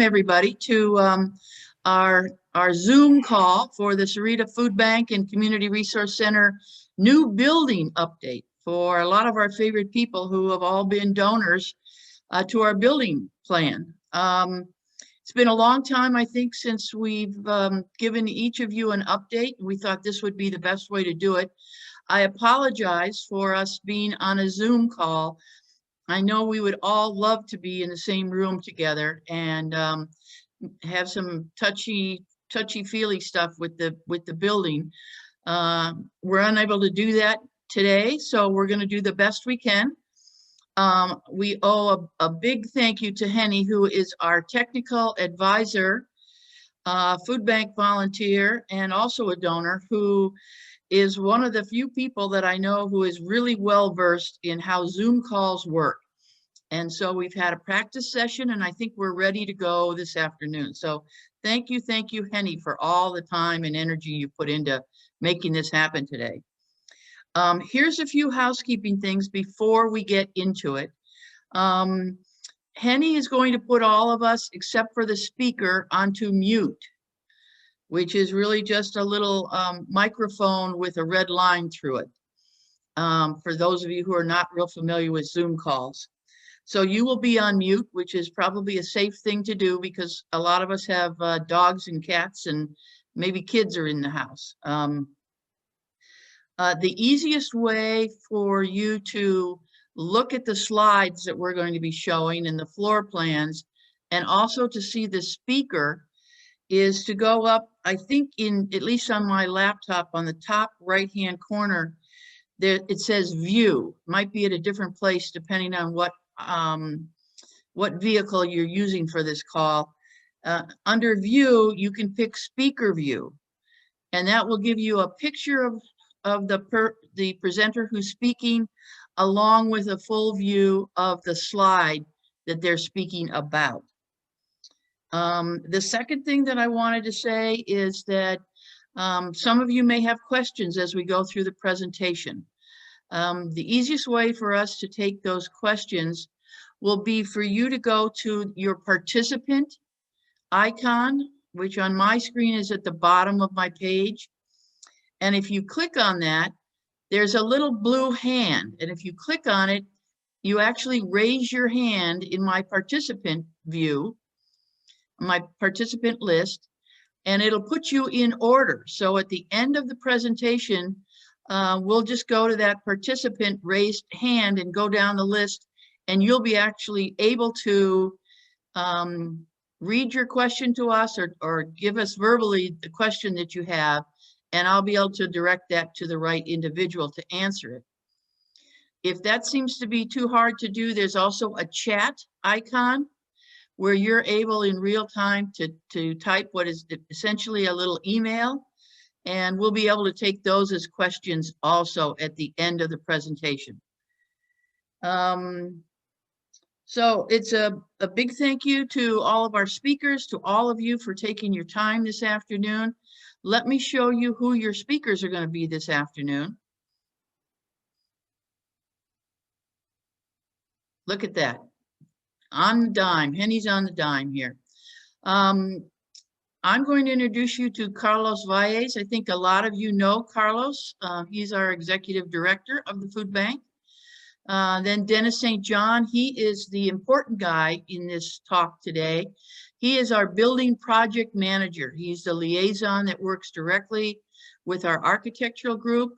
everybody to our Zoom call for the Sahuarita Food Bank and Community Resource Center new building update for a lot of our favorite people who have all been donors to our building plan. It's been a long time, I think, since we've given each of you an update. We thought this would be the best way to do it. I apologize for us being on a Zoom call. I know we would all love to be in the same room together and have some touchy-feely stuff with the building. We're unable to do that today, so we're going to do the best we can. We owe a big thank you to Henny, who is our technical advisor, food bank volunteer, and also a donor, who is one of the few people that I know who is really well versed in how Zoom calls work. And so we've had a practice session, and I think we're ready to go this afternoon. So thank you, Henny, for all the time and energy you put into making this happen today. Here's a few housekeeping things before we get into it. Henny is going to put all of us, except for the speaker, onto mute, which is really just a little microphone with a red line through it, for those of you who are not real familiar with Zoom calls. So you will be on mute, which is probably a safe thing to do because a lot of us have dogs and cats and maybe kids are in the house. The easiest way for you to look at the slides that we're going to be showing and the floor plans, and also to see the speaker, is to go up, I think at least on my laptop, on the top right-hand corner, there it says view. Might be at a different place depending on what vehicle you're using for this call. Under view, you can pick speaker view, and that will give you a picture of the presenter who's speaking, along with a full view of the slide that they're speaking about. The second thing that I wanted to say is that some of you may have questions as we go through the presentation. The easiest way for us to take those questions will be for you to go to your participant icon, which on my screen is at the bottom of my page. And if you click on that, there's a little blue hand. And if you click on it, you actually raise your hand in my participant view, my participant list, and it'll put you in order. So at the end of the presentation, we'll just go to that participant raised hand and go down the list, and you'll be actually able to read your question to us or give us verbally the question that you have, and I'll be able to direct that to the right individual to answer it. If that seems to be too hard to do, there's also a chat icon where you're able in real time to type what is essentially a little email, and we'll be able to take those as questions also at the end of the presentation. So it's a big thank you to all of our speakers, to all of you for taking your time this afternoon. Let me show you who your speakers are going to be this afternoon. Look at that. On the dime. Henny's on the dime here. I'm going to introduce you to Carlos Valles. I think a lot of you know Carlos. He's our executive director of the food bank. Then Dennis St. John, he is the important guy in this talk today. He is our building project manager. He's the liaison that works directly with our architectural group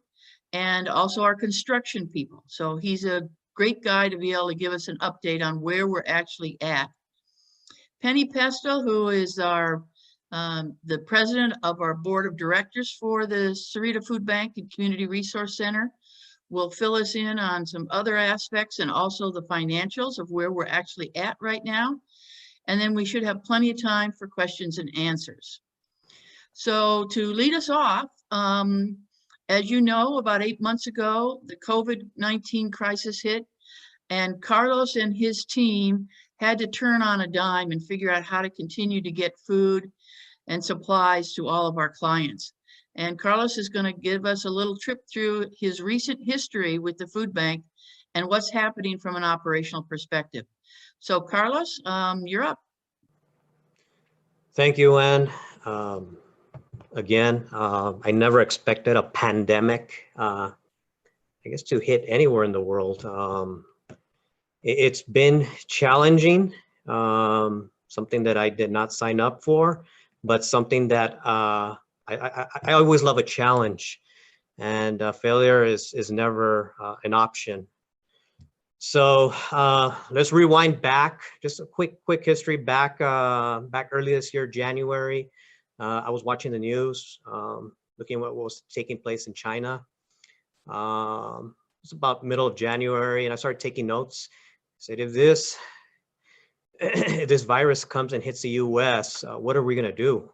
and also our construction people. So he's a great guy to be able to give us an update on where we're actually at. Penny Pestle, who is our the president of our board of directors for the Sahuarita Food Bank and Community Resource Center, will fill us in on some other aspects and also the financials of where we're actually at right now. And then we should have plenty of time for questions and answers. So to lead us off, as you know, about 8 months ago, the COVID-19 crisis hit, and Carlos and his team had to turn on a dime and figure out how to continue to get food and supplies to all of our clients. And Carlos is going to give us a little trip through his recent history with the food bank and what's happening from an operational perspective. So Carlos, you're up. Thank you, Ann. Again, I never expected a pandemic, I guess, to hit anywhere in the world. It's been challenging, something that I did not sign up for, but something that I always love a challenge, and failure is never an option. So let's rewind back, just a quick history back early this year, January. I was watching the news, looking at what was taking place in China. It's about middle of January, and I started taking notes. I said, if this if this virus comes and hits the U.S., what are we going to do?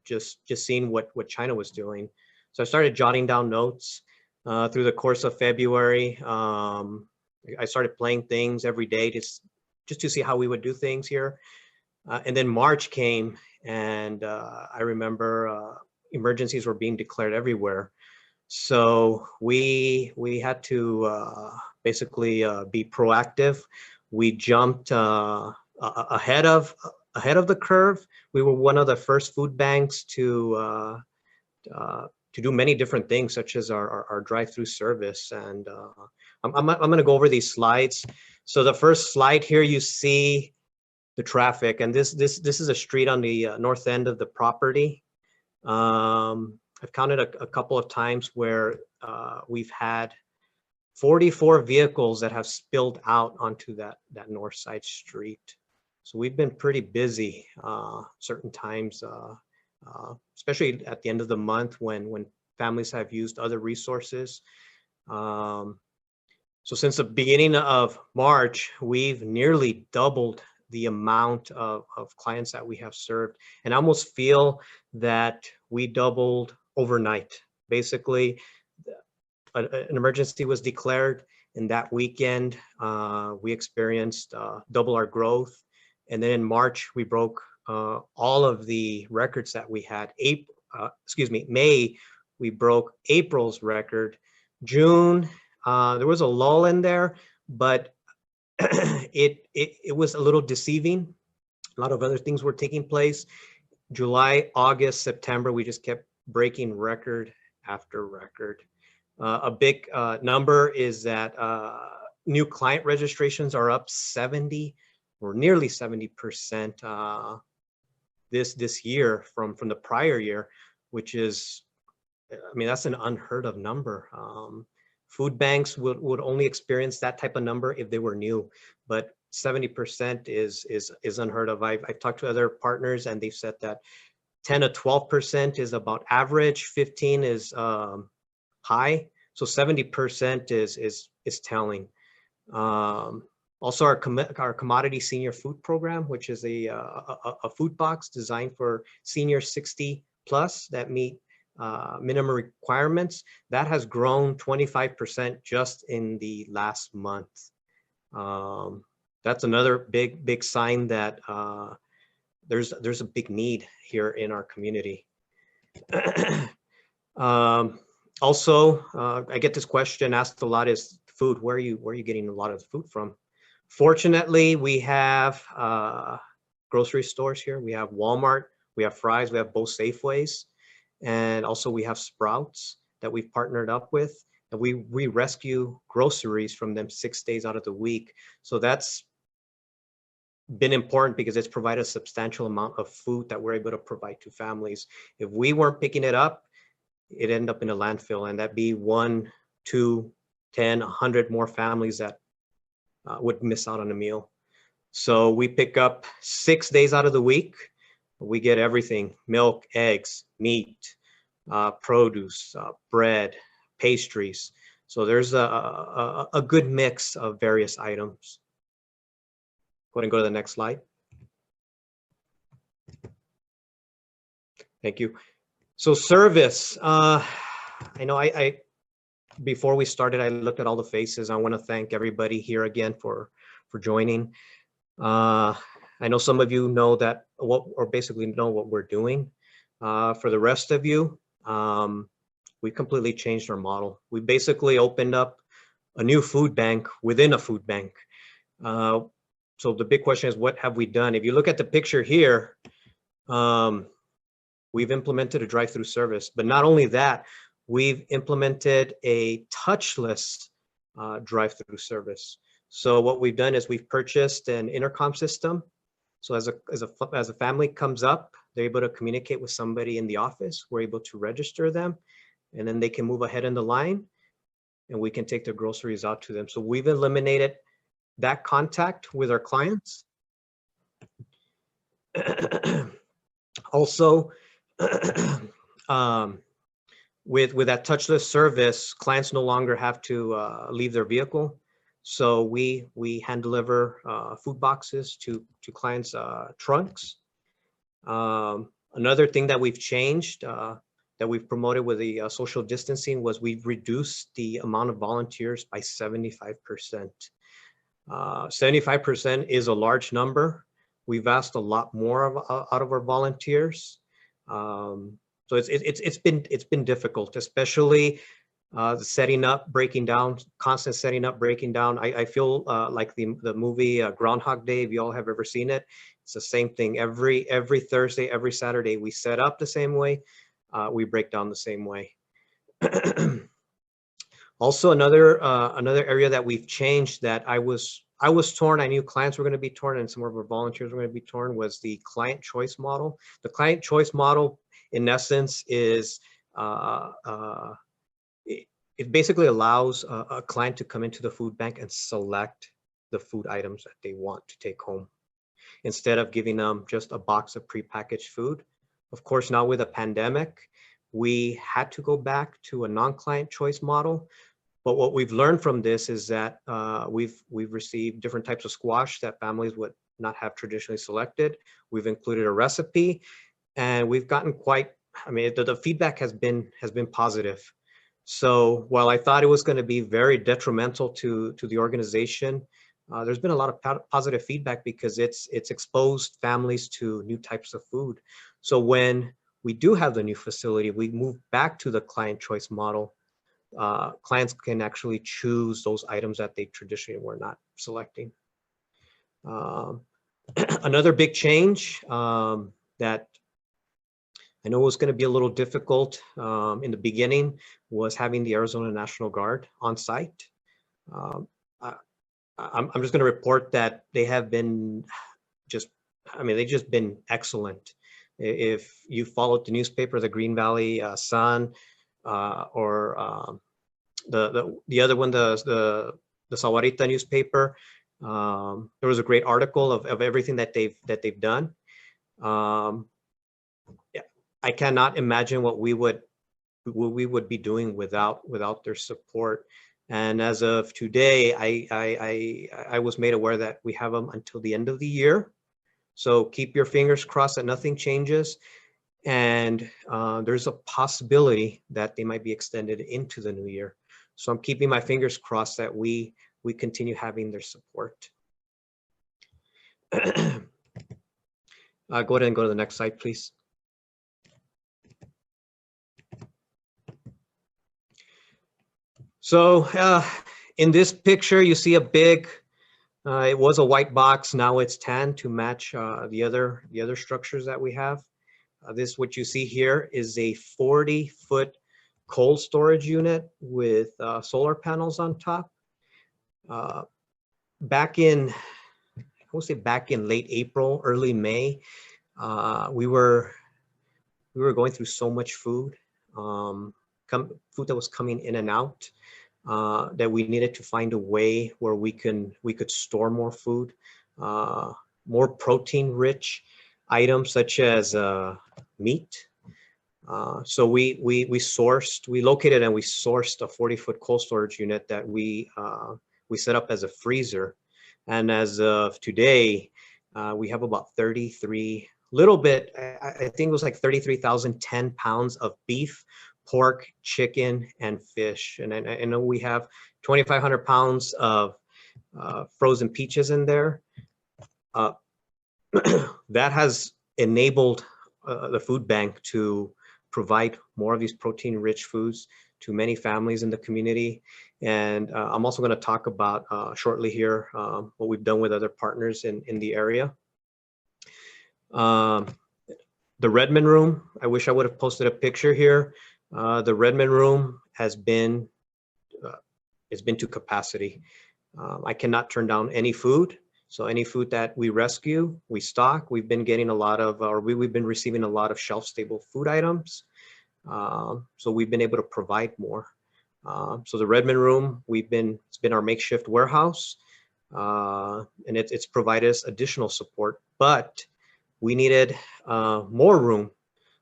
Just seeing what China was doing. So I started jotting down notes through the course of February. I started playing things every day just to see how we would do things here. And then March came, and I remember emergencies were being declared everywhere. So we had to basically be proactive. We jumped ahead of the curve. We were one of the first food banks to do many different things, such as our drive-through service. And I'm going to go over these slides. So the first slide here, you see the traffic, and this is a street on the north end of the property. I've counted a couple of times where we've had 44 vehicles that have spilled out onto that north side street. So we've been pretty busy certain times, especially at the end of the month when families have used other resources. So since the beginning of March, we've nearly doubled the amount of clients that we have served. And I almost feel that we doubled overnight. Basically, an emergency was declared, and that weekend we experienced double our growth. And then in March, we broke all of the records that we had. May, we broke April's record. June, there was a lull in there, but it was a little deceiving. A lot of other things were taking place. July, August, September, we just kept breaking record after record. A big number is that new client registrations are up 70 or nearly 70% this year from the prior year, which is, I mean, that's an unheard of number. Food banks would only experience that type of number if they were new, but 70% is unheard of. I've talked to other partners, and they've said that 10 to 12% is about average, 15 is high, so 70% is telling. Also, our commodity senior food program, which is a food box designed for seniors 60 plus that meet minimum requirements, that has grown 25% just in the last month. That's another big sign that there's a big need here in our community. Also, I get this question asked a lot: is food? Where are you getting a lot of the food from? Fortunately, we have grocery stores here. We have Walmart, we have Fry's, we have both Safeways, and also we have Sprouts that we've partnered up with, and we rescue groceries from them 6 days out of the week. So that's been important because it's provided a substantial amount of food that we're able to provide to families. If we weren't picking it up, it'd end up in a landfill, and that'd be 1, 2, 10, 100 more families that would miss out on a meal. So we pick up 6 days out of the week. We get everything: milk, eggs, meat, produce, bread, pastries. So there's a good mix of various items. Go ahead and go to the next slide. Thank you. So service, I know I before we started, I looked at all the faces. I want to thank everybody here again for joining. I know some of you know that or basically know what we're doing. For the rest of you, we completely changed our model. We basically opened up a new food bank within a food bank. So the big question is, what have we done? If you look at the picture here, We've implemented a drive-through service, but not only that, we've implemented a touchless drive-through service. So what we've done is we've purchased an intercom system. So as a family comes up, they're able to communicate with somebody in the office. We're able to register them, and then they can move ahead in the line, and we can take their groceries out to them. So we've eliminated that contact with our clients. Also, with that touchless service, clients no longer have to leave their vehicle. So we hand deliver food boxes to clients' trunks. Another thing that we've changed, that we've promoted with the social distancing, was we've reduced the amount of volunteers by 75%. 75% is a large number. We've asked a lot more out of our volunteers. So it's been difficult, especially setting up, breaking down, constant setting up, breaking down. I feel like the movie Groundhog Day, if you all have ever seen it, it's the same thing. Every Thursday, every Saturday, we set up the same way, we break down the same way. Also, another area that we've changed, that I was torn, I knew clients were going to be torn, and some of our volunteers were going to be torn, was the client choice model. The client choice model, in essence, is it basically allows a client to come into the food bank and select the food items that they want to take home, instead of giving them just a box of prepackaged food. Of course, now with a pandemic, we had to go back to a non-client choice model. But what we've learned from this is that we've received different types of squash that families would not have traditionally selected. We've included a recipe, and we've gotten quite, I mean, the feedback has been positive. So while I thought it was going to be very detrimental to the organization, there's been a lot of positive feedback, because it's exposed families to new types of food. So when we do have the new facility, we move back to the client choice model. Clients can actually choose those items that they traditionally were not selecting. Another big change that I know was going to be a little difficult in the beginning was having the Arizona National Guard on site. I'm just going to report that they have been they've just been excellent. If you followed the newspaper, the Green Valley Sun, or the other one, the Sahuarita newspaper, there was a great article of everything that they've done. Yeah, I cannot imagine what we would be doing without their support. And as of today, I was made aware that we have them until the end of the year. So keep your fingers crossed that nothing changes. And there's a possibility that they might be extended into the new year. So I'm keeping my fingers crossed that we continue having their support. Go ahead and go to the next slide, please. So in this picture, you see a big, it was a white box, now it's tan to match the other structures that we have. This, what you see here, is a 40-foot cold storage unit with solar panels on top. Back in late April, early May, we were going through so much food, food that was coming in and out, that we needed to find a way where we could store more food, more protein-rich items such as meat. So we located and we sourced a 40-foot cold storage unit that we set up as a freezer. And as of today, we have about 33, little bit, I think it was like 33,010 pounds of beef, pork, chicken, and fish. And I know we have 2,500 pounds of frozen peaches in there. That has enabled the food bank to provide more of these protein-rich foods to many families in the community. And I'm also going to talk about shortly here what we've done with other partners in the area. The Redmond room, I wish I would have posted a picture here. The Redmond room has been, it's been to capacity. I cannot turn down any food. So any food that we rescue, we stock. We've been getting a lot of, or we've been receiving a lot of shelf-stable food items. So we've been able to provide more. So the Redmond room, it's been our makeshift warehouse, and it's provided us additional support, but we needed more room.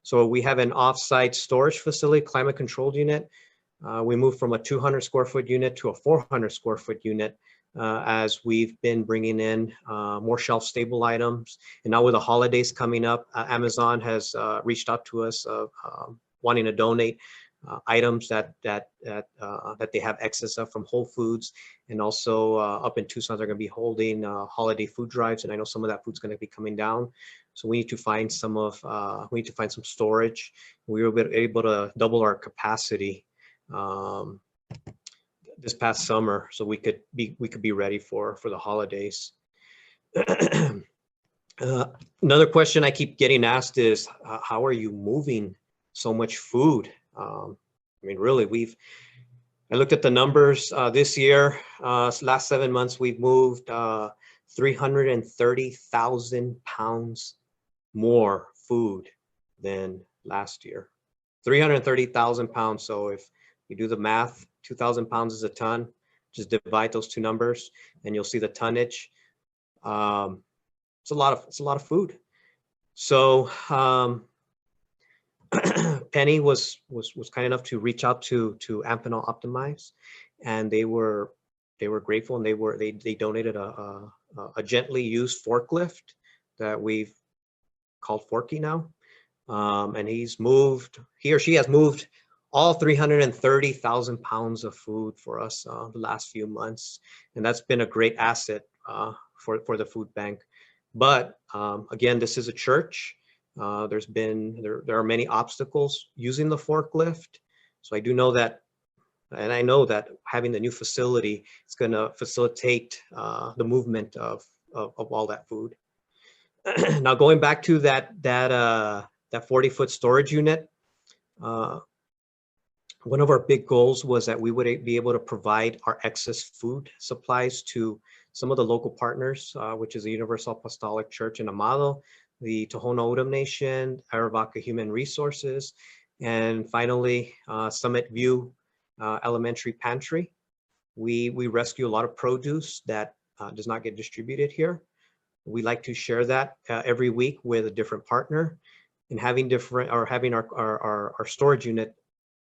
So we have an off-site storage facility, climate controlled unit. We moved from a 200 square foot unit to a 400 square foot unit as we've been bringing in more shelf stable items. And now with the holidays coming up, Amazon has reached out to us wanting to donate items that they have excess of from Whole Foods, and also up in Tucson they're going to be holding holiday food drives, and I know some of that food's going to be coming down. So we need to find some storage. We were able to double our capacity this past summer, so we could be ready for the holidays. Another question I keep getting asked is, how are you moving so much food? I mean, really, I looked at the numbers this year, last 7 months, we've moved 330,000 pounds more food than last year. 330,000 pounds. So if you do the math, 2,000 pounds is a ton. Just divide those two numbers and you'll see the tonnage. It's a lot of food. So Penny was kind enough to reach out to Amphenol Optimize, and they were grateful, and they donated a gently used forklift that we've called Forky now, and he or she has moved all 330,000 pounds of food for us the last few months, and that's been a great asset for the food bank. But again, this is a church. There are many obstacles using the forklift. So I do know that, and I know that having the new facility is going to facilitate the movement of all that food. Now going back to that 40-foot storage unit, one of our big goals was that we would be able to provide our excess food supplies to some of the local partners, which is the Universal Apostolic Church in Amado, the Tohono O'odham Nation, Aravaca Human Resources, and finally, Summit View Elementary Pantry. We rescue a lot of produce that does not get distributed here. We like to share that every week with a different partner, and having our storage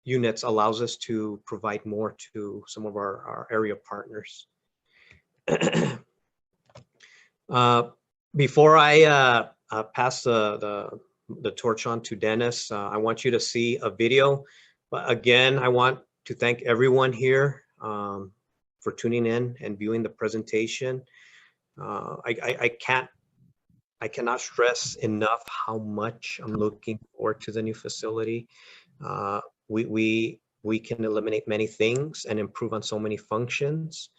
units allows us to provide more to some of our area partners. Before I pass the torch on to Dennis, I want you to see a video. But again, I want to thank everyone here for tuning in and viewing the presentation. I cannot stress enough how much I'm looking forward to the new facility. We can eliminate many things and improve on so many functions.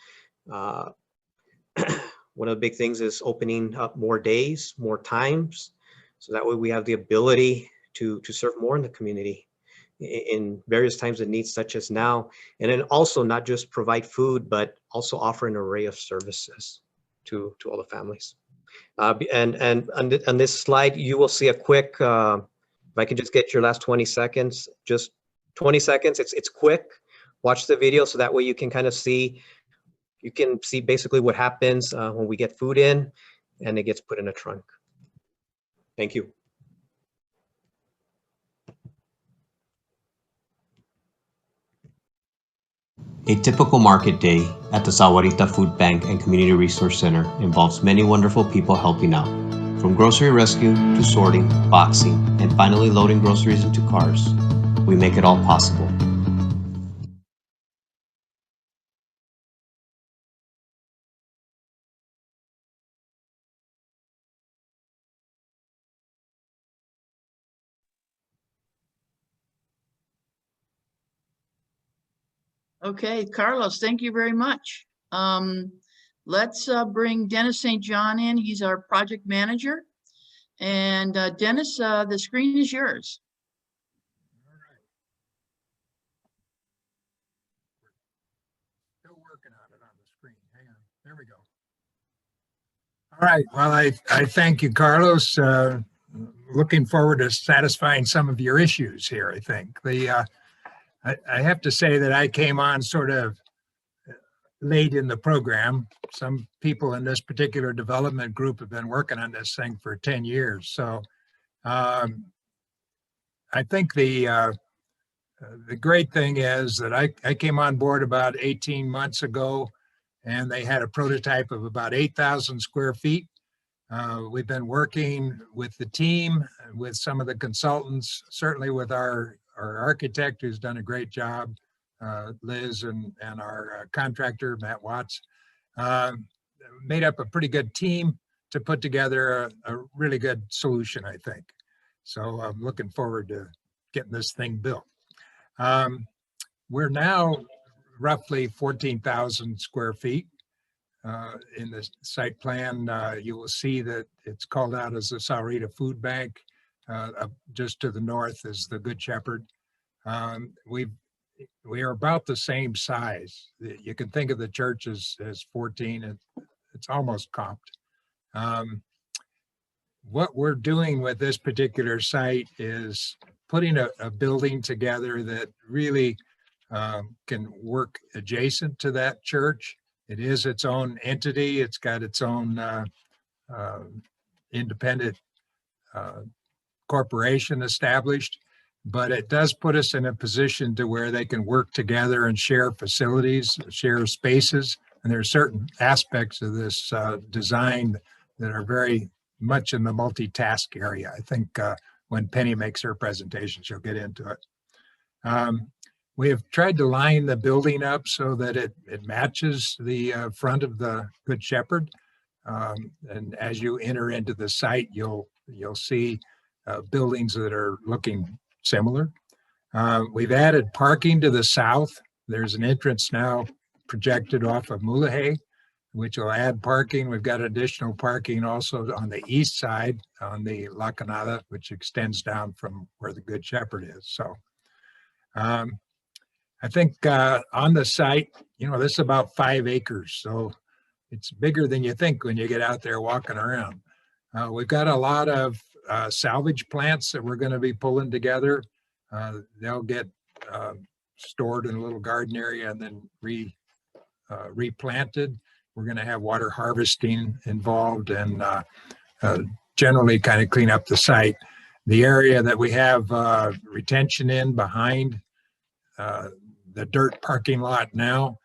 One of the big things is opening up more days, more times, so that way we have the ability to serve more in the community in various times of needs such as now. And then also not just provide food, but also offer an array of services to all the families. And on this slide, you will see a quick, if I can just get your last 20 seconds, just 20 seconds, it's quick. Watch the video so that way you can kind of see, basically what happens when we get food in and it gets put in a trunk. Thank you. A typical market day at the Sahuarita Food Bank and Community Resource Center involves many wonderful people helping out, from grocery rescue to sorting, boxing, and finally loading groceries into cars. We make it all possible. Okay, Carlos, thank you very much. Let's bring Dennis St. John in. He's our project manager. And Dennis, the screen is yours. All right. Still working on it on the screen. Hang on. There we go. All right. Well, I thank you, Carlos. Looking forward to satisfying some of your issues here, I think. I have to say that I came on sort of late in the program. Some people in this particular development group have been working on this thing for 10 years. So I think the great thing is that I came on board about 18 months ago, and they had a prototype of about 8,000 square feet. We've been working with the team, with some of the consultants, certainly with our architect who's done a great job, Liz, and our contractor, Matt Watts, made up a pretty good team to put together a really good solution, I think. So I'm looking forward to getting this thing built. We're now roughly 14,000 square feet. In the site plan, you will see that it's called out as the Sahuarita Food Bank. Just to the north is the Good Shepherd. We are about the same size. You can think of the church as 14, and it's almost comped. What we're doing with this particular site is putting a building together that really can work adjacent to that church. It is its own entity. It's got its own independent corporation established, but it does put us in a position to where they can work together and share facilities, share spaces. And there are certain aspects of this design that are very much in the multitask area. I think when Penny makes her presentation, she'll get into it. We have tried to line the building up so that it matches the front of the Good Shepherd. And as you enter into the site, you'll see buildings that are looking similar. We've added parking to the south. There's an entrance now projected off of Mulahay, which will add parking. We've got additional parking also on the east side on the La Canada, which extends down from where the Good Shepherd is. So I think on the site, this is about 5 acres. So it's bigger than you think when you get out there walking around. We've got a lot of salvage plants that we're going to be pulling together. They'll get stored in a little garden area and then replanted. We're going to have water harvesting involved and generally kind of clean up the site. The area that we have retention in behind the dirt parking lot now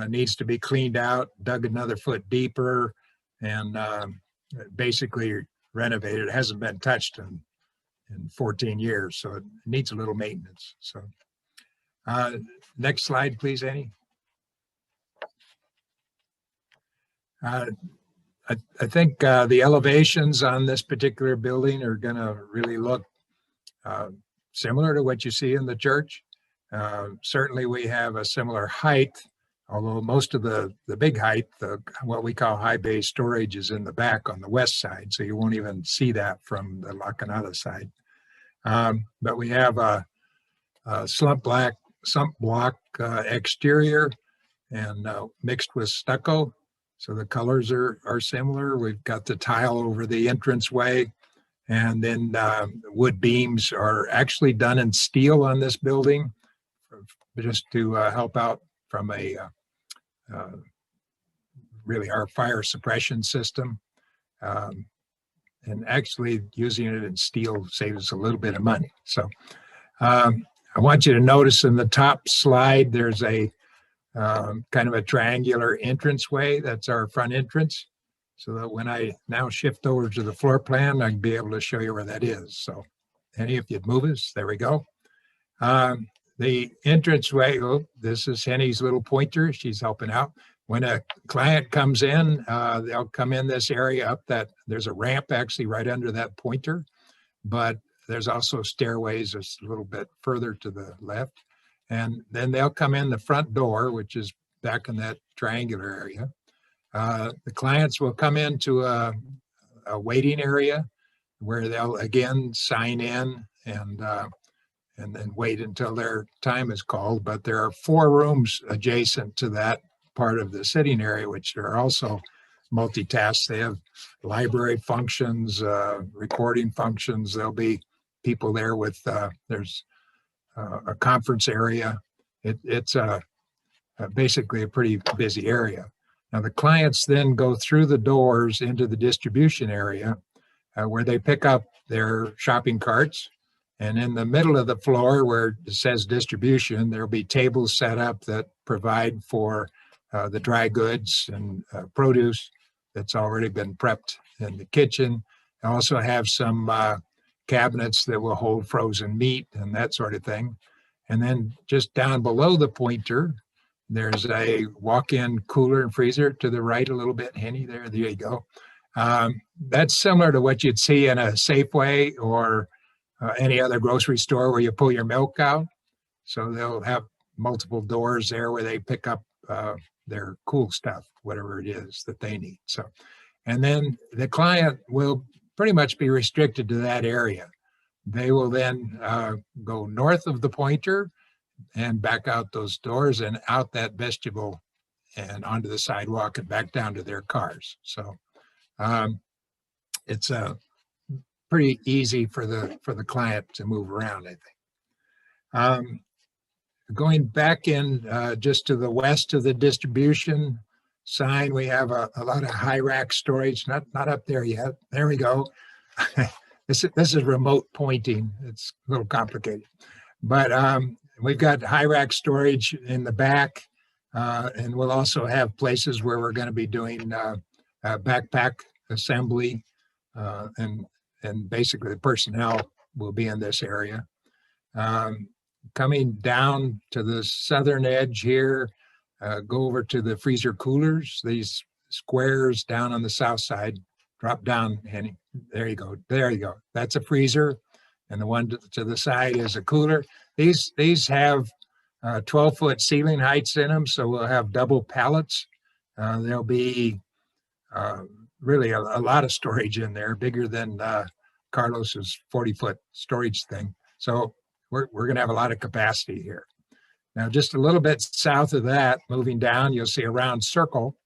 needs to be cleaned out, dug another foot deeper, and basically renovated. It hasn't been touched in 14 years, so it needs a little maintenance. So next slide, please, Annie. I think the elevations on this particular building are going to really look similar to what you see in the church. Certainly we have a similar height, although most of the big height, what we call high bay storage, is in the back on the west side, so you won't even see that from the La Canada side. But we have a slump block exterior and mixed with stucco, so the colors are similar. We've got the tile over the entranceway, and then wood beams are actually done in steel on this building, just to help out from really our fire suppression system. And actually using it in steel saves us a little bit of money. So I want you to notice in the top slide, there's a kind of a triangular entranceway. That's our front entrance. So that when I now shift over to the floor plan, I can be able to show you where that is. So Henny, if you'd move us, there we go. The entranceway, this is Henny's little pointer. She's helping out. When a client comes in, they'll come in this area up that, there's a ramp actually right under that pointer, but there's also stairways just a little bit further to the left. And then they'll come in the front door, which is back in that triangular area. The clients will come into a waiting area. where they'll again sign in and then wait until their time is called. But there are 4 rooms adjacent to that part of the sitting area, which are also multitask. They have library functions, recording functions. There'll be people there with, there's a conference area. It's basically a pretty busy area. Now the clients then go through the doors into the distribution area where they pick up their shopping carts. And in the middle of the floor where it says distribution, there'll be tables set up that provide for the dry goods and produce that's already been prepped in the kitchen. I also have some cabinets that will hold frozen meat and that sort of thing. And then just down below the pointer, there's a walk-in cooler and freezer to the right a little bit, Henny, there you go. That's similar to what you'd see in a Safeway or any other grocery store where you pull your milk out. So they'll have multiple doors there where they pick up their cool stuff, whatever it is that they need. So, and then the client will pretty much be restricted to that area. They will then go north of the pointer and back out those doors and out that vestibule and onto the sidewalk and back down to their cars. So it's pretty easy for the client to move around, I think. Going back in just to the west of the distribution sign, we have a lot of high rack storage, not up there yet. There we go. This is remote pointing. It's a little complicated, but we've got high rack storage in the back, and we'll also have places where we're going to be doing backpack assembly, and basically the personnel will be in this area. Coming down to the southern edge here, go over to the freezer coolers, these squares down on the south side, drop down, Henny. There you go. There you go. That's a freezer. And the one to the side is a cooler. These have 12-foot ceiling heights in them, so we'll have double pallets. There'll be really a lot of storage in there, bigger than Carlos's 40-foot storage thing. So we're going to have a lot of capacity here. Now, just a little bit south of that, moving down, you'll see a round circle.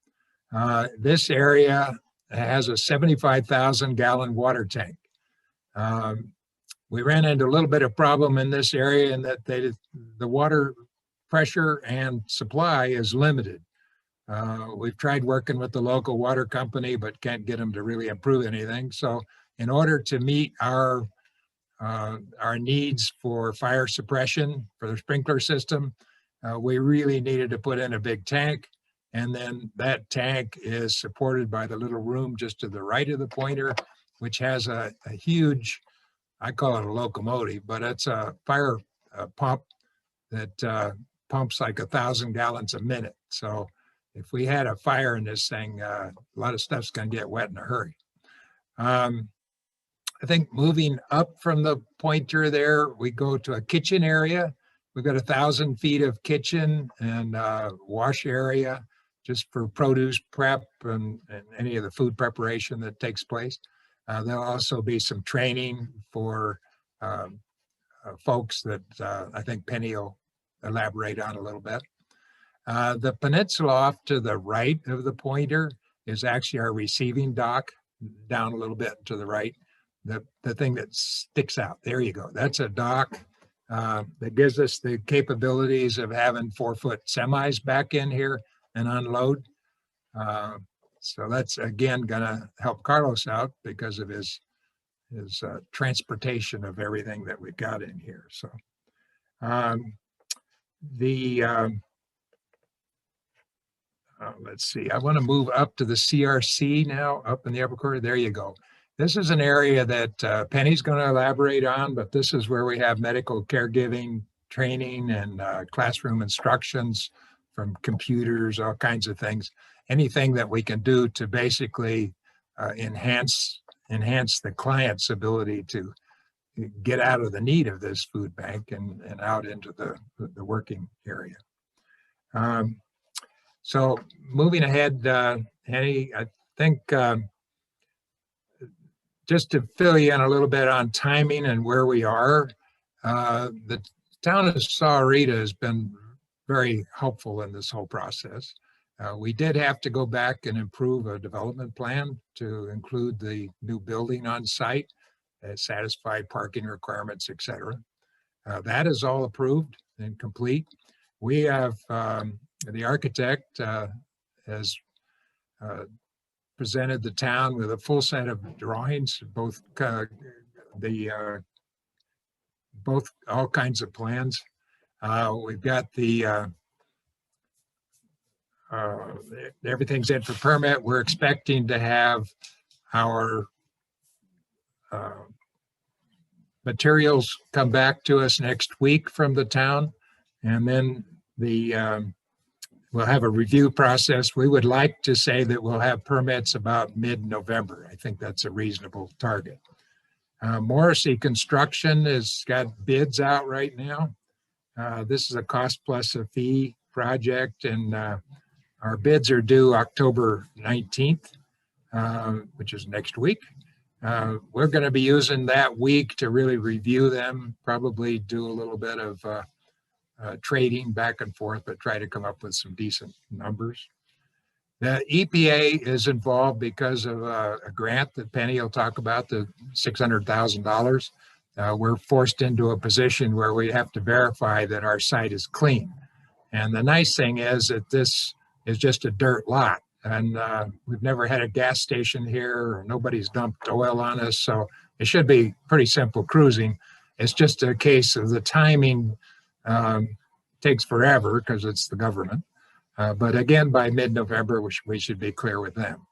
This area has a 75,000-gallon water tank. We ran into a little bit of problem in this area in that the water pressure and supply is limited. We've tried working with the local water company, but can't get them to really improve anything. So in order to meet our needs for fire suppression for the sprinkler system, we really needed to put in a big tank. And then that tank is supported by the little room just to the right of the pointer, which has a huge, I call it a locomotive, but it's a fire pump that pumps like 1,000 gallons a minute. So if we had a fire in this thing, a lot of stuff's going to get wet in a hurry. I think moving up from the pointer there, we go to a kitchen area. We've got 1,000 feet of kitchen and wash area just for produce prep and any of the food preparation that takes place. There'll also be some training for folks that I think Penny will elaborate on a little bit. The peninsula off to the right of the pointer is actually our receiving dock, down a little bit to the right. The thing that sticks out, there you go. That's a dock that gives us the capabilities of having 4-foot semis back in here and unload. So that's again gonna help Carlos out because of his transportation of everything that we've got in here. So let's see, I want to move up to the CRC now, up in the upper corner. There you go. This is an area that Penny's going to elaborate on, but this is where we have medical caregiving training and classroom instructions from computers, all kinds of things. Anything that we can do to basically enhance the client's ability to get out of the need of this food bank and out into the working area. So moving ahead, Henny, I think just to fill you in a little bit on timing and where we are, the town of Sahuarita has been very helpful in this whole process. We did have to go back and improve a development plan to include the new building on site, satisfy parking requirements, et cetera. That is all approved and complete. We have, the architect has presented the town with a full set of drawings, both all kinds of plans. We've got the everything's in for permit. We're expecting to have our materials come back to us next week from the town, and then we'll have a review process. We would like to say that we'll have permits about mid-November. I think that's a reasonable target. Morrissey Construction has got bids out right now. This is a cost plus a fee project, and our bids are due October 19th, which is next week. We're going to be using that week to really review them, probably do a little bit of trading back and forth, but try to come up with some decent numbers. The EPA is involved because of a grant that Penny will talk about, the $600,000. We're forced into a position where we have to verify that our site is clean. And the nice thing is that this is just a dirt lot, and we've never had a gas station here. Nobody's dumped oil on us, so it should be pretty simple cruising. It's just a case of the timing takes forever because it's the government. But again, by mid-November, we should be clear with them.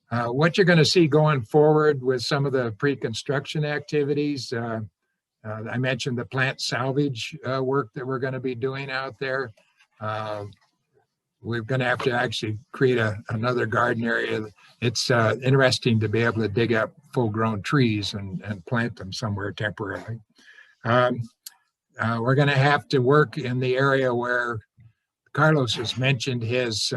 What you're going to see going forward with some of the pre-construction activities, I mentioned the plant salvage work that we're going to be doing out there. We're going to have to actually create another garden area. It's interesting to be able to dig up full-grown trees and plant them somewhere temporarily. We're going to have to work in the area where Carlos has mentioned his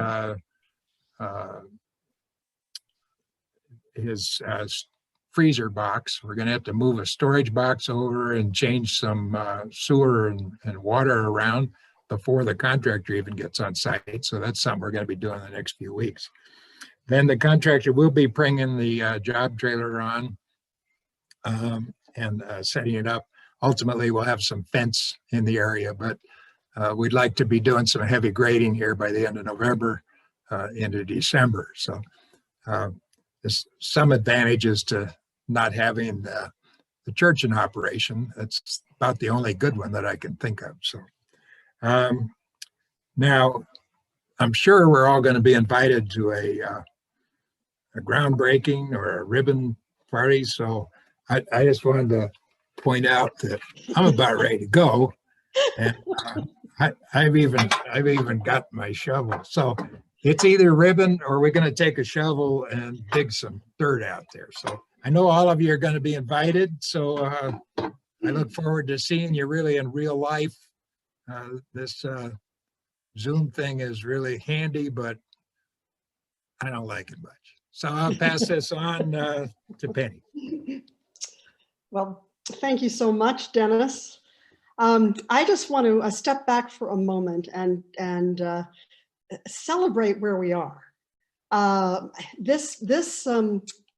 freezer box. We're going to have to move a storage box over and change some sewer and water around before the contractor even gets on site. So that's something we're going to be doing in the next few weeks. Then the contractor will be bringing the job trailer on and setting it up. Ultimately, we'll have some fence in the area, but we'd like to be doing some heavy grading here by the end of November into December. So there's some advantages to not having the church in operation. That's about the only good one that I can think of. So now I'm sure we're all going to be invited to a groundbreaking or a ribbon party. So I just wanted to point out that I'm about ready to go. And I've even got my shovel. So it's either ribbon or we're going to take a shovel and dig some dirt out there. So I know all of you are going to be invited. So I look forward to seeing you really in real life. This Zoom thing is really handy, but I don't like it much. So I'll pass this on to Penny. Well, thank you so much, Dennis. I just want to step back for a moment and celebrate where we are. This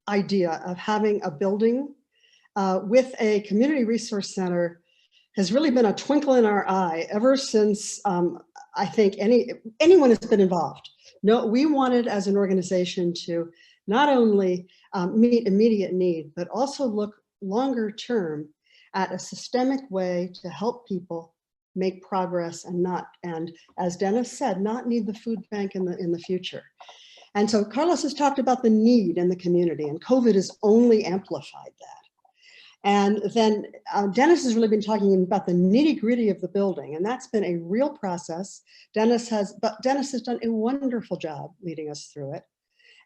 idea of having a building with a community resource center has really been a twinkle in our eye ever since I think anyone has been involved. No, we wanted as an organization to not only meet immediate need, but also look longer term at a systemic way to help people make progress and as Dennis said, not need the food bank in the future. And so Carlos has talked about the need in the community, and COVID has only amplified that. And then Dennis has really been talking about the nitty-gritty of the building, and that's been a real process. Dennis has done a wonderful job leading us through it.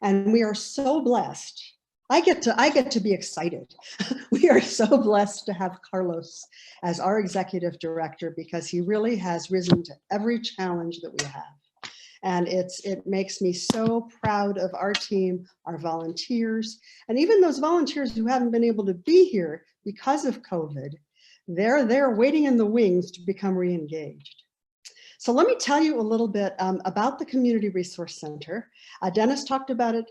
And we are so blessed. I get to be excited. We are so blessed to have Carlos as our executive director because he really has risen to every challenge that we have. And it makes me so proud of our team, our volunteers, and even those volunteers who haven't been able to be here because of COVID. They're there waiting in the wings to become re-engaged. So let me tell you a little bit about the Community Resource Center. Dennis talked about it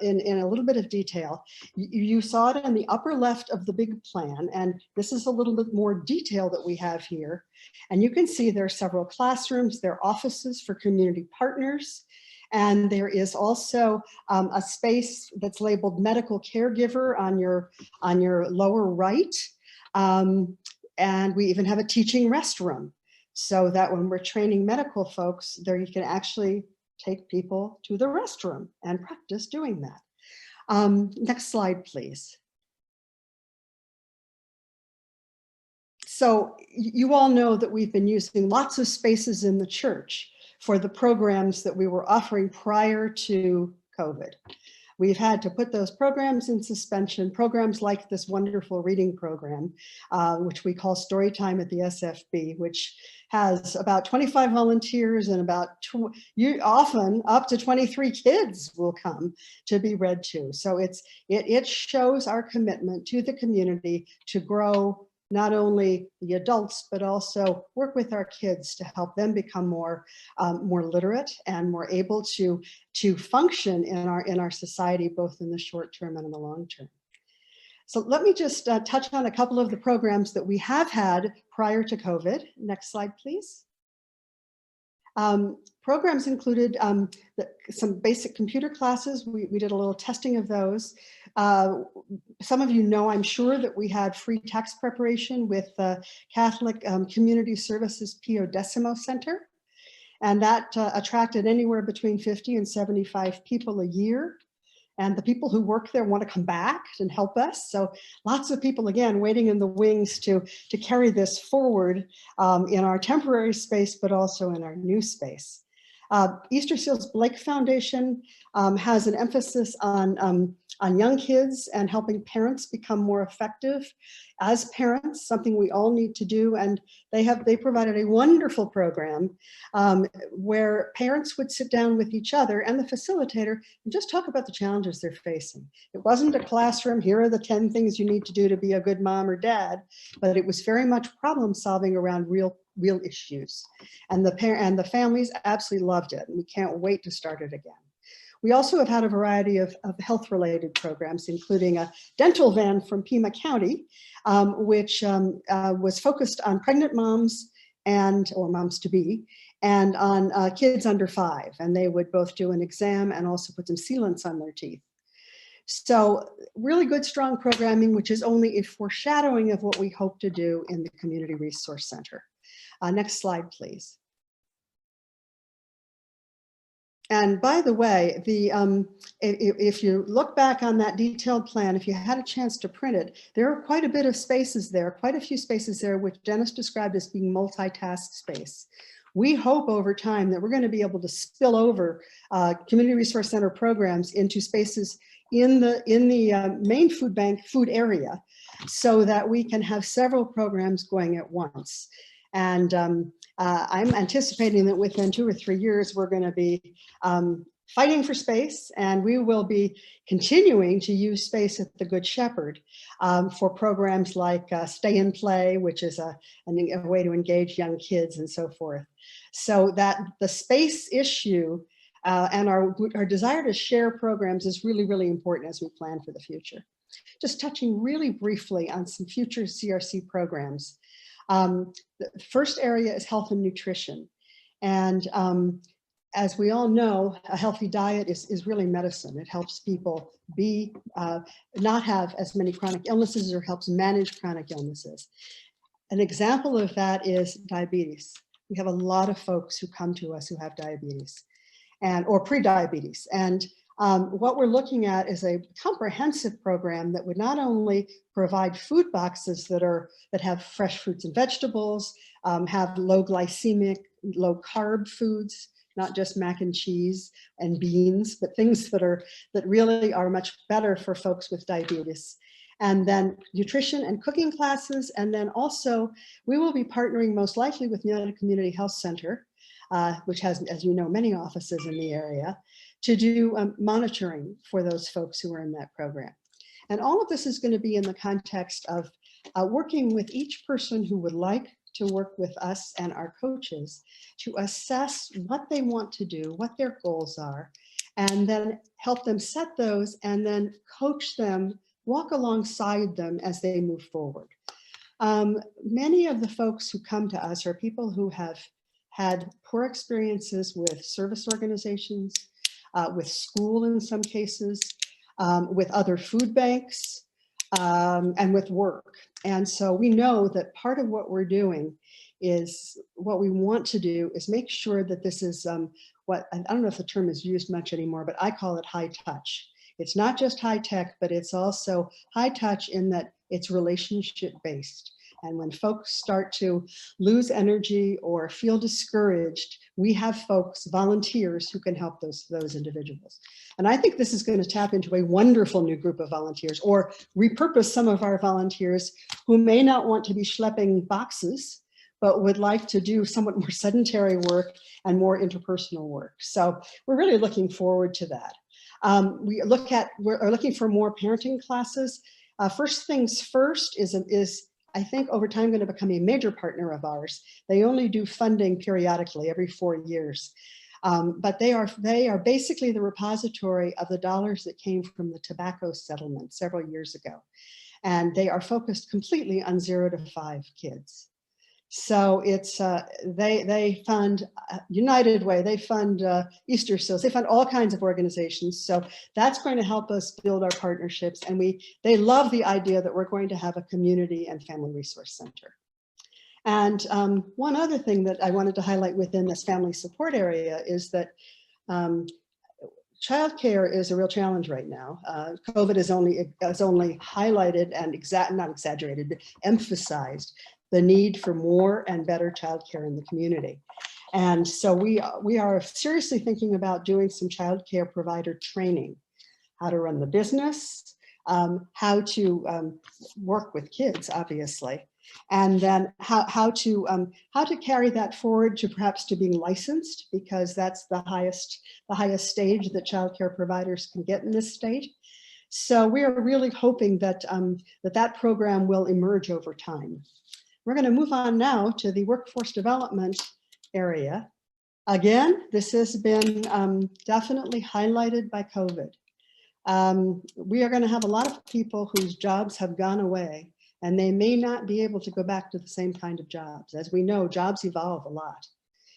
in a little bit of detail. You saw it in the upper left of the big plan, and this is a little bit more detail that we have here. And you can see there are several classrooms, there are offices for community partners, and there is also a space that's labeled medical caregiver on your lower right. And we even have a teaching restroom, so that when we're training medical folks, there you can actually take people to the restroom and practice doing that. Next slide, please. So you all know that we've been using lots of spaces in the church for the programs that we were offering prior to COVID. We've had to put those programs in suspension, programs like this wonderful reading program, which we call Storytime at the SFB, which has about 25 volunteers and about often up to 23 kids will come to be read to. So it shows our commitment to the community to grow not only the adults, but also work with our kids to help them become more literate and more able to function in our society, both in the short term and in the long term. So let me just touch on a couple of the programs that we have had prior to COVID. Next slide, please. Programs included some basic computer classes. We did a little testing of those. Some of you know, I'm sure, that we had free text preparation with the Catholic Community Services Pio Decimo Center. And that attracted anywhere between 50 and 75 people a year. And the people who work there want to come back and help us. So lots of people, again, waiting in the wings to carry this forward in our temporary space, but also in our new space. Easter Seals Blake Foundation has an emphasis on young kids and helping parents become more effective as parents, something we all need to do. And they provided a wonderful program where parents would sit down with each other and the facilitator and just talk about the challenges they're facing. It wasn't a classroom, here are the 10 things you need to do to be a good mom or dad, but it was very much problem solving around real issues. And the families absolutely loved it, and we can't wait to start it again. We also have had a variety of health-related programs, including a dental van from Pima County, which was focused on pregnant moms or moms-to-be, and on kids under 5. And they would both do an exam and also put some sealants on their teeth. So really good, strong programming, which is only a foreshadowing of what we hope to do in the Community Resource Center. Next slide, please. And by the way, if you look back on that detailed plan, if you had a chance to print it, there are quite a bit of spaces there, quite a few spaces there, which Dennis described as being multitask space. We hope over time that we're going to be able to spill over Community Resource Center programs into spaces in the main food bank food area, so that we can have several programs going at once. And I'm anticipating that within 2 or 3 years, we're going to be fighting for space, and we will be continuing to use space at the Good Shepherd for programs like Stay and Play, which is a way to engage young kids and so forth. So that the space issue and our desire to share programs is really, really important as we plan for the future. Just touching really briefly on some future CRC programs. The first area is health and nutrition. And as we all know, a healthy diet is really medicine. It helps people not have as many chronic illnesses, or helps manage chronic illnesses. An example of that is diabetes. We have a lot of folks who come to us who have diabetes or pre-diabetes. And what we're looking at is a comprehensive program that would not only provide food boxes that have fresh fruits and vegetables, have low glycemic, low carb foods, not just mac and cheese and beans, but things that really are much better for folks with diabetes. And then nutrition and cooking classes. And then also we will be partnering most likely with United Community Health Center which has, as you know, many offices in the area, to do monitoring for those folks who are in that program. And all of this is going to be in the context of working with each person who would like to work with us and our coaches to assess what they want to do, what their goals are, and then help them set those and then coach them, walk alongside them as they move forward. Many of the folks who come to us are people who have had poor experiences with service organizations, with school in some cases, with other food banks, and with work. And so we know that part of what we're doing is, what we want to do is make sure that this is what, I don't know if the term is used much anymore, but I call it high touch. It's not just high tech, but it's also high touch in that it's relationship based. And when folks start to lose energy or feel discouraged, we have folks, volunteers, who can help those individuals. And I think this is going to tap into a wonderful new group of volunteers, or repurpose some of our volunteers who may not want to be schlepping boxes, but would like to do somewhat more sedentary work and more interpersonal work. So we're really looking forward to that. We're looking for more parenting classes. First things first is I think over time going to become a major partner of ours. They only do funding periodically every 4 years. But they are basically the repository of the dollars that came from the tobacco settlement several years ago. And they are focused completely on 0 to 5 kids. So it's, they fund United Way, they fund Easter Seals, they fund all kinds of organizations. So that's going to help us build our partnerships. And they love the idea that we're going to have a community and family resource center. And one other thing that I wanted to highlight within this family support area is that childcare is a real challenge right now. COVID has only highlighted and not exaggerated, but emphasized the need for more and better childcare in the community. And so we are seriously thinking about doing some childcare provider training, how to run the business, how to work with kids, obviously, and then how to carry that forward to perhaps to being licensed, because that's the highest stage that childcare providers can get in this state. So we are really hoping that that program will emerge over time. We're going to move on now to the workforce development area. Again, this has been definitely highlighted by COVID. We are going to have a lot of people whose jobs have gone away, and they may not be able to go back to the same kind of jobs. As we know, jobs evolve a lot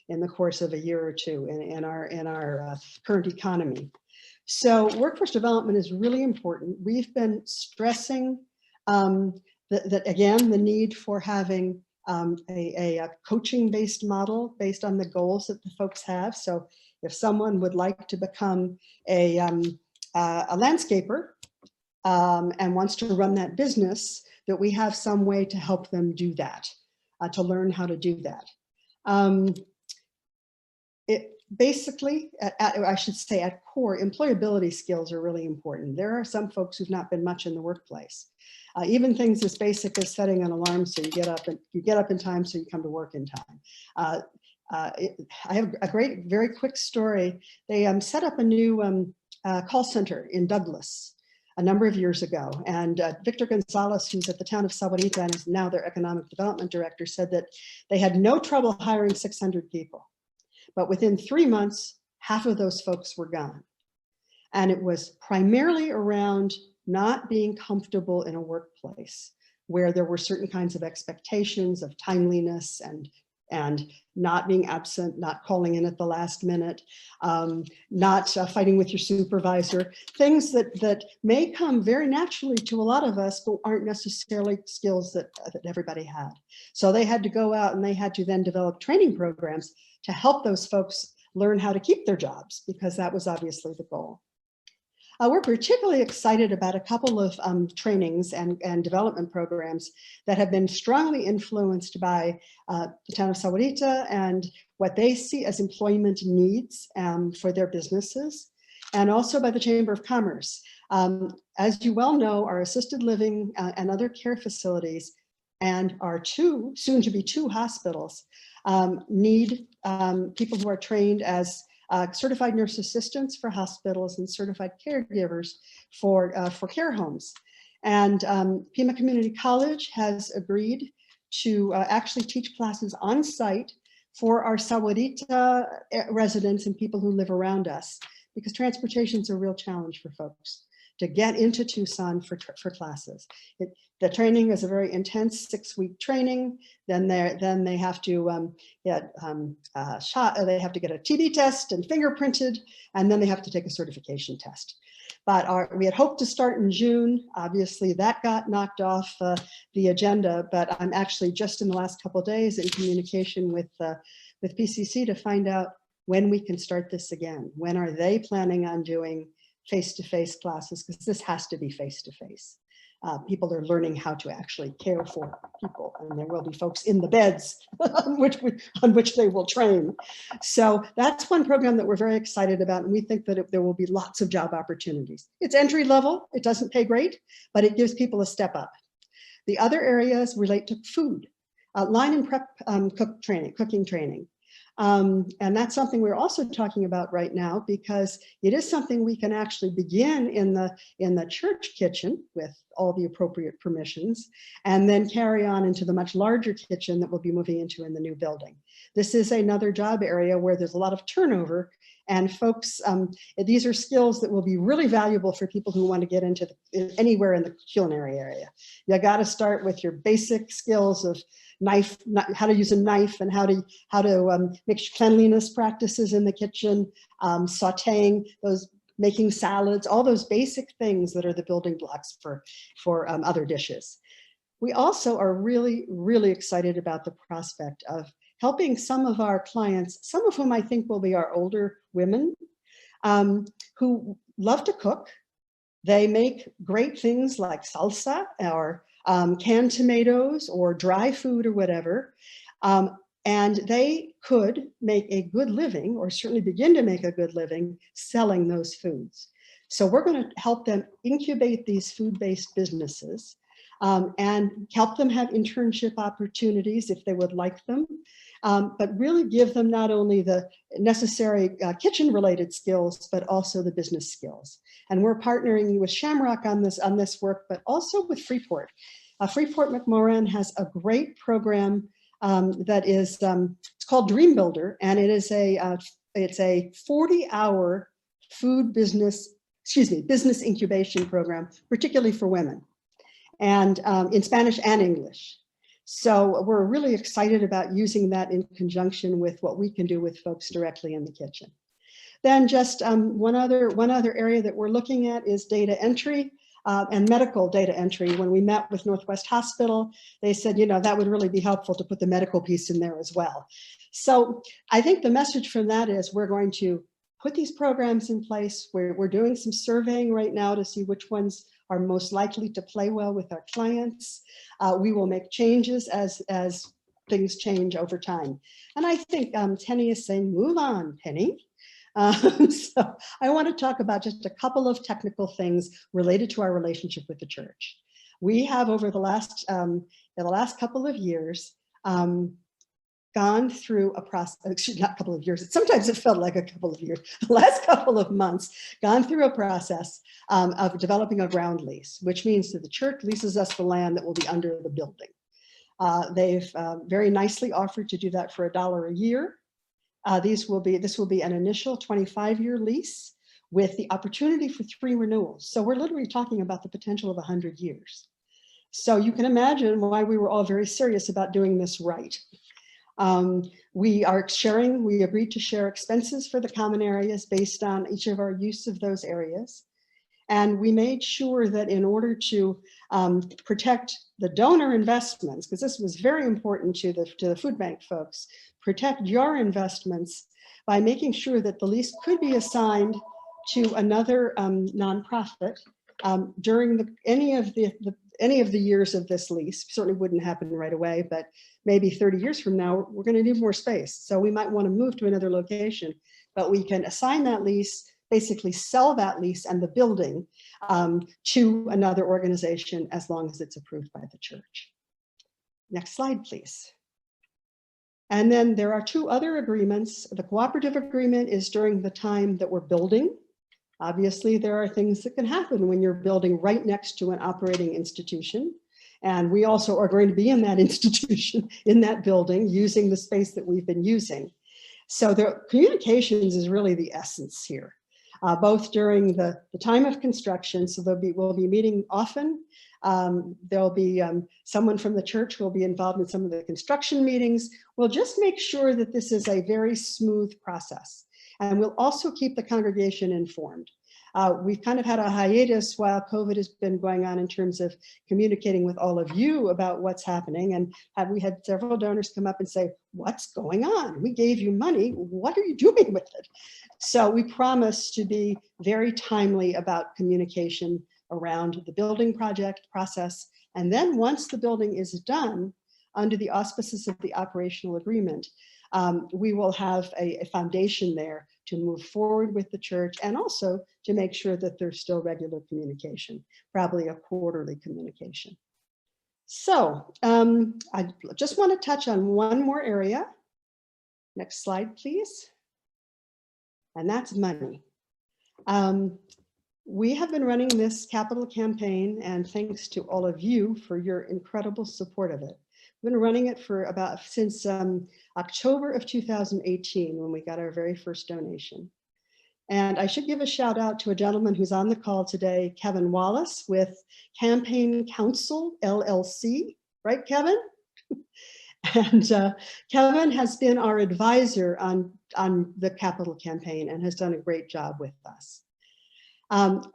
in the course of a year or two in our current economy. So workforce development is really important. We've been stressing that again, the need for having a coaching-based model based on the goals that the folks have. So if someone would like to become a landscaper and wants to run that business, that we have some way to help them do that, to learn how to do that. Basically, I should say at core, employability skills are really important. There are some folks who've not been much in the workplace. Even things as basic as setting an alarm so you get up in time so you come to work in time. I have a great, very quick story. They set up a new call center in Douglas a number of years ago. And Victor Gonzalez, who's at the town of Sahuarita and is now their economic development director, said that they had no trouble hiring 600 people. But within 3 months, half of those folks were gone. And it was primarily around not being comfortable in a workplace where there were certain kinds of expectations of timeliness and not being absent, not calling in at the last minute, not fighting with your supervisor, things that may come very naturally to a lot of us, but aren't necessarily skills that everybody had. So they had to go out and they had to then develop training programs to help those folks learn how to keep their jobs, because that was obviously the goal. We're particularly excited about a couple of trainings and development programs that have been strongly influenced by the town of Sahuarita and what they see as employment needs for their businesses, and also by the Chamber of Commerce. As you well know, our assisted living and other care facilities and our soon to be two hospitals need people who are trained as certified nurse assistants for hospitals and certified caregivers for care homes. And Pima Community College has agreed to actually teach classes on site for our Sahuarita residents and people who live around us, because transportation is a real challenge for folks to get into Tucson for classes. The training is a very intense 6-week training. Then they have to get they have to get a TB test and fingerprinted, and then they have to take a certification test. But we had hoped to start in June. Obviously, that got knocked off the agenda. But I'm actually just in the last couple of days in communication with PCC to find out when we can start this again. When are they planning on doing face-to-face classes? Because this has to be face-to-face. People are learning how to actually care for people, and there will be folks in the beds on which they will train. So that's one program that we're very excited about, and we think that there will be lots of job opportunities. It's entry level, it doesn't pay great, but it gives people a step up. The other areas relate to food, line and prep cooking training. And that's something we're also talking about right now, because it is something we can actually begin in the church kitchen with all the appropriate permissions, and then carry on into the much larger kitchen that we'll be moving into in the new building. This is another job area where there's a lot of turnover, and folks, these are skills that will be really valuable for people who want to get into anywhere in the culinary area. You got to start with your basic skills of how to use a knife, and how to make cleanliness practices in the kitchen, sauteing, making salads, all those basic things that are the building blocks for other dishes. We also are really, really excited about the prospect of helping some of our clients, some of whom I think will be our older women, who love to cook. They make great things like salsa or canned tomatoes or dry food or whatever. And they could make a good living, or certainly begin to make a good living, selling those foods. So we're going to help them incubate these food-based businesses, and help them have internship opportunities if they would like them, but really give them not only the necessary kitchen-related skills, but also the business skills. And we're partnering with Shamrock on this work, but also with Freeport. Freeport McMoran has a great program that is it's called Dream Builder, and it is it's a 40-hour business incubation program, particularly for women, and in Spanish and English. So we're really excited about using that in conjunction with what we can do with folks directly in the kitchen. Then just one other area that we're looking at is data entry. And medical data entry. When we met with Northwest Hospital, they said, that would really be helpful to put the medical piece in there as well. So I think the message from that is we're going to put these programs in place. We're doing some surveying right now to see which ones are most likely to play well with our clients. We will make changes as things change over time. And I think Penny is saying, move on, Penny. So I want to talk about just a couple of technical things related to our relationship with the church. We have over the last couple of years gone through a process, not a couple of years, sometimes it felt like a couple of years, the last couple of months, gone through a process of developing a ground lease, which means that the church leases us the land that will be under the building. They've very nicely offered to do that for $1 a year. This will be an initial 25-year lease with the opportunity for 3 renewals. So we're literally talking about the potential of 100 years. So you can imagine why we were all very serious about doing this right. We agreed to share expenses for the common areas based on each of our use of those areas. And we made sure that in order to protect the donor investments, because this was very important to the food bank folks, protect your investments by making sure that the lease could be assigned to another nonprofit during any of the years of this lease. Certainly wouldn't happen right away, but maybe 30 years from now, we're going to need more space. So we might want to move to another location, but we can assign that lease, basically sell that lease and the building to another organization as long as it's approved by the church. Next slide, please. And then there are two other agreements. The cooperative agreement is during the time that we're building. Obviously, there are things that can happen when you're building right next to an operating institution. And we also are going to be in that institution, in that building, using the space that we've been using. So the communications is really the essence here, both during the time of construction. So we'll be meeting often. There'll be someone from the church who will be involved in some of the construction meetings. We'll just make sure that this is a very smooth process. And we'll also keep the congregation informed. We've kind of had a hiatus while COVID has been going on in terms of communicating with all of you about what's happening. And we had several donors come up and say, what's going on? We gave you money. What are you doing with it? So we promise to be very timely about communication around the building project process. And then once the building is done, under the auspices of the operational agreement, we will have a foundation there to move forward with the church, and also to make sure that there's still regular communication, probably a quarterly communication. So I just want to touch on one more area. Next slide, please. And that's money. We have been running this capital campaign, and thanks to all of you for your incredible support of it. We've been running it for since October of 2018, when we got our very first donation. And I should give a shout out to a gentleman who's on the call today, Kevin Wallace with Campaign Council LLC, right, Kevin? And Kevin has been our advisor on the capital campaign and has done a great job with us.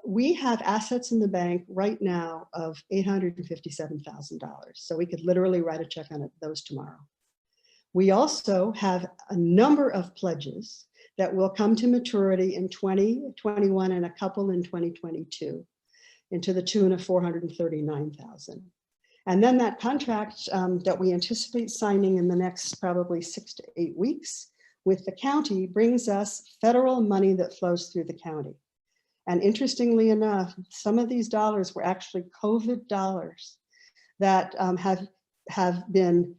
We have assets in the bank right now of $857,000. So we could literally write a check on those tomorrow. We also have a number of pledges that will come to maturity in 2021 and a couple in 2022, into the tune of $439,000. And then that contract that we anticipate signing in the next probably 6 to 8 weeks with the county brings us federal money that flows through the county. And interestingly enough, some of these dollars were actually COVID dollars that have been,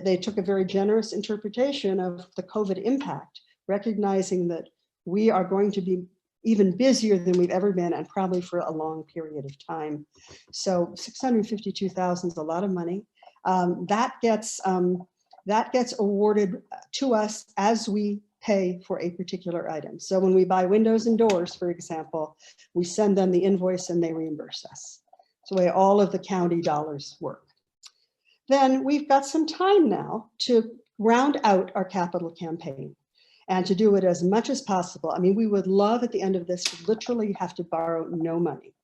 they took a very generous interpretation of the COVID impact, recognizing that we are going to be even busier than we've ever been, and probably for a long period of time. So $652,000 is a lot of money. That gets awarded to us as we pay for a particular item. So when we buy windows and doors, for example, we send them the invoice and they reimburse us. It's the way all of the county dollars work. Then we've got some time now to round out our capital campaign and to do it as much as possible. I mean, we would love at the end of this to literally have to borrow no money.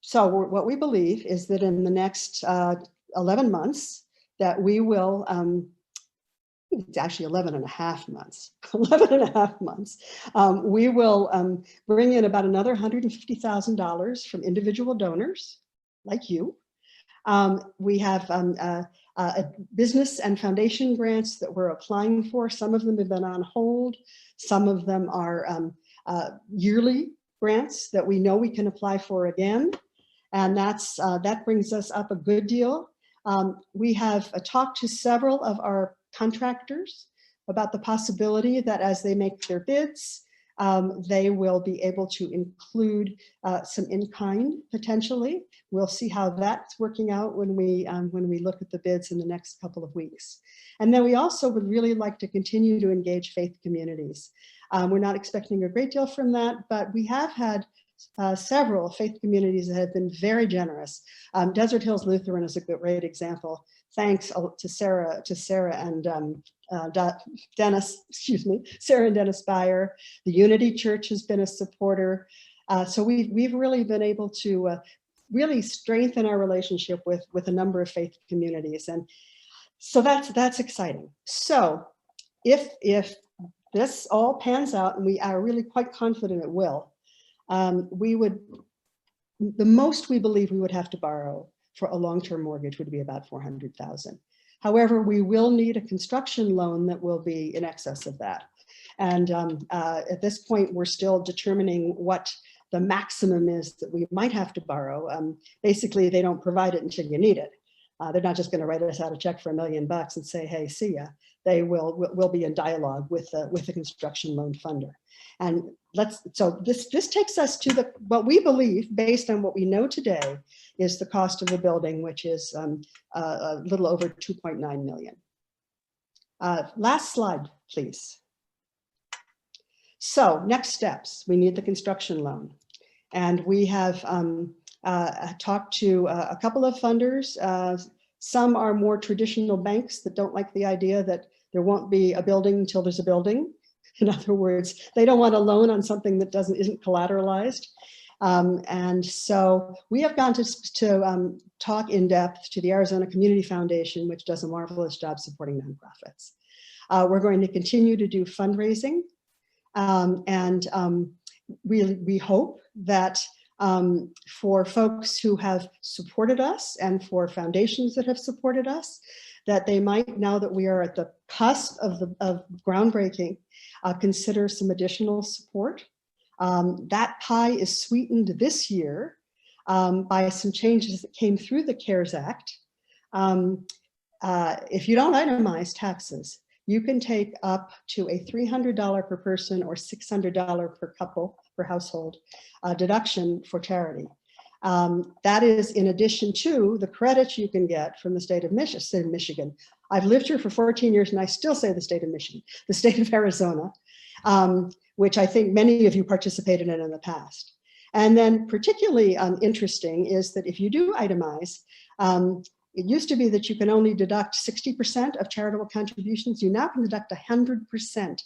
So what we believe is that in the next 11 months that we will, it's actually 11 and a half months, 11 and a half months, we will bring in about another $150,000 from individual donors like you. We have business and foundation grants that we're applying for. Some of them have been on hold. Some of them are yearly grants that we know we can apply for again. And that brings us up a good deal. We have talked to several of our contractors about the possibility that as they make their bids, they will be able to include some in-kind potentially. We'll see how that's working out when we look at the bids in the next couple of weeks. And then we also would really like to continue to engage faith communities. We're not expecting a great deal from that, but we have had several faith communities that have been very generous. Desert Hills Lutheran is a great example. Thanks to Sarah and Dennis, Sarah and Dennis Beyer. The Unity Church has been a supporter. So we've really been able to really strengthen our relationship with a number of faith communities. And so that's exciting. So if this all pans out, and we are really quite confident it will, the most we believe we would have to borrow for a long-term mortgage would be about $400,000. However, we will need a construction loan that will be in excess of that. And at this point, we're still determining what the maximum is that we might have to borrow. Basically, they don't provide it until you need it. They're not just going to write us out a check for $1 million and say, hey, see ya. They will be in dialogue with the construction loan funder. And so this takes us to what we believe, based on what we know today, is the cost of the building, which is a little over $2.9 million. Last slide, please. So next steps, we need the construction loan. And we have talked to a couple of funders. Some are more traditional banks that don't like the idea that there won't be a building until there's a building. In other words, they don't want a loan on something that isn't collateralized. And so we have gone to talk in depth to the Arizona Community Foundation, which does a marvelous job supporting nonprofits. We're going to continue to do fundraising. We hope that for folks who have supported us and for foundations that have supported us, that they might, now that we are at the cusp of groundbreaking, consider some additional support. That pie is sweetened this year by some changes that came through the CARES Act. If you don't itemize taxes, you can take up to a $300 per person or $600 per couple, per household deduction for charity. That is in addition to the credits you can get from the state of Michigan. I've lived here for 14 years and I still say the state of Michigan, the state of Arizona, which I think many of you participated in the past. And then particularly interesting is that if you do itemize, it used to be that you can only deduct 60% of charitable contributions. You now can deduct 100%.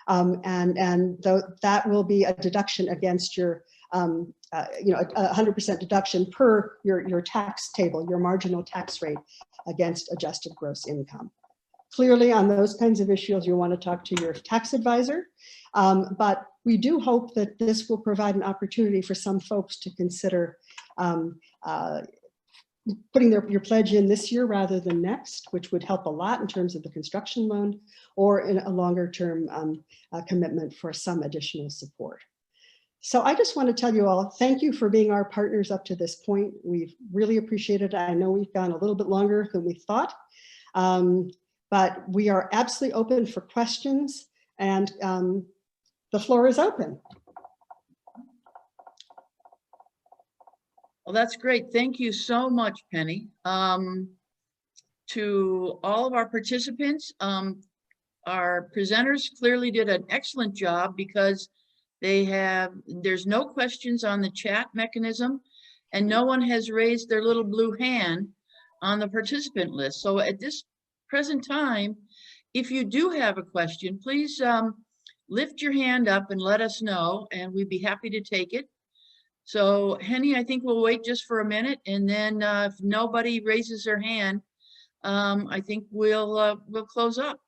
And that will be a deduction against your, 100% deduction per your tax table, your marginal tax rate against adjusted gross income. Clearly on those kinds of issues, you want to talk to your tax advisor. But we do hope that this will provide an opportunity for some folks to consider putting your pledge in this year rather than next, which would help a lot in terms of the construction loan, or in a longer term commitment for some additional support. So I just want to tell you all, thank you for being our partners up to this point. We've really appreciated it. I know we've gone a little bit longer than we thought, but we are absolutely open for questions, and the floor is open. Well, that's great. Thank you so much, Penny. To all of our participants, our presenters clearly did an excellent job because there's no questions on the chat mechanism and no one has raised their little blue hand on the participant list. So at this present time, if you do have a question, please lift your hand up and let us know, and we'd be happy to take it. So Henny, I think we'll wait just for a minute, and then if nobody raises their hand, I think we'll close up.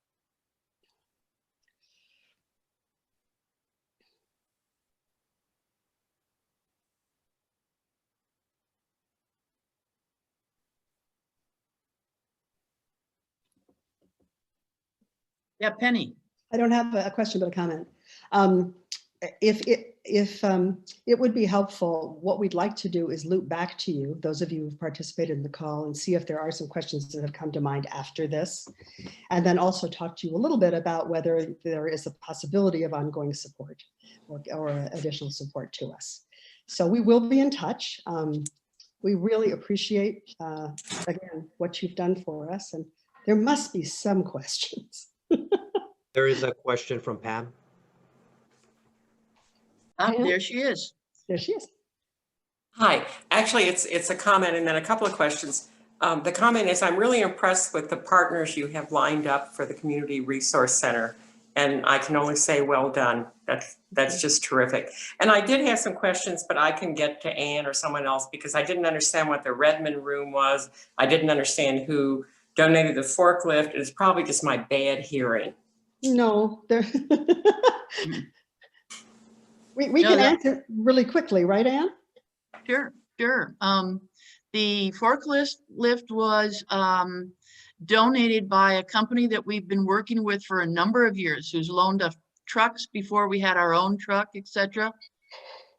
Yeah, Penny. I don't have a question, but a comment. If it would be helpful, what we'd like to do is loop back to you, those of you who've participated in the call, and see if there are some questions that have come to mind after this. And then also talk to you a little bit about whether there is a possibility of ongoing support or additional support to us. So we will be in touch. We really appreciate, again, what you've done for us. And there must be some questions. There is a question from Pam. There she is. There she is. Hi, actually it's a comment and then a couple of questions. The comment is, I'm really impressed with the partners you have lined up for the Community Resource Center. And I can only say, well done. That's just terrific. And I did have some questions, but I can get to Ann or someone else because I didn't understand what the Redmond room was. I didn't understand who donated the forklift. It's probably just my bad hearing. No, we can answer really quickly, right, Ann? Sure. The forklift was donated by a company that we've been working with for a number of years, who's loaned us trucks before we had our own truck, etc.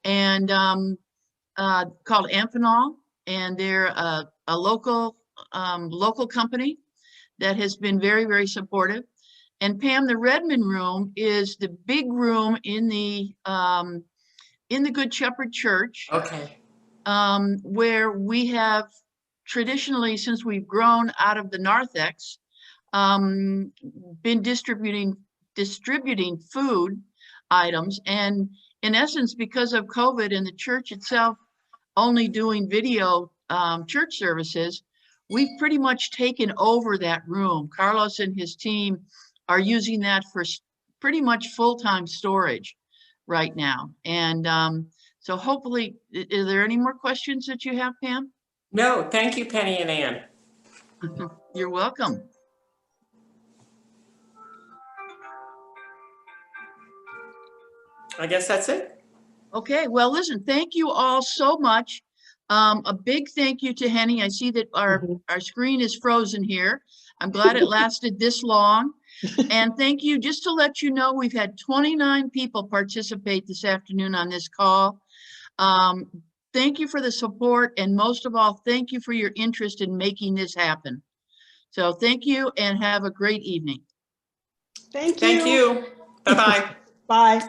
And called Amphenol, and they're a local local company that has been very, very supportive. And Pam, the Redmond room is the big room in the Good Shepherd Church, Okay. where we have traditionally, since we've grown out of the narthex, been distributing food items. And in essence, because of COVID and the church itself only doing video church services, we've pretty much taken over that room. Carlos and his team are using that for pretty much full-time storage right now. And so hopefully, is there any more questions that you have, Pam? No, thank you, Penny and Ann. You're welcome. I guess that's it. Okay, well, listen, thank you all so much. A big thank you to Henny. I see that our screen is frozen here. I'm glad it lasted this long. And thank you, just to let you know, we've had 29 people participate this afternoon on this call. Thank you for the support, and most of all, thank you for your interest in making this happen. So thank you and have a great evening. Thank you. Thank you. Bye-bye. Bye.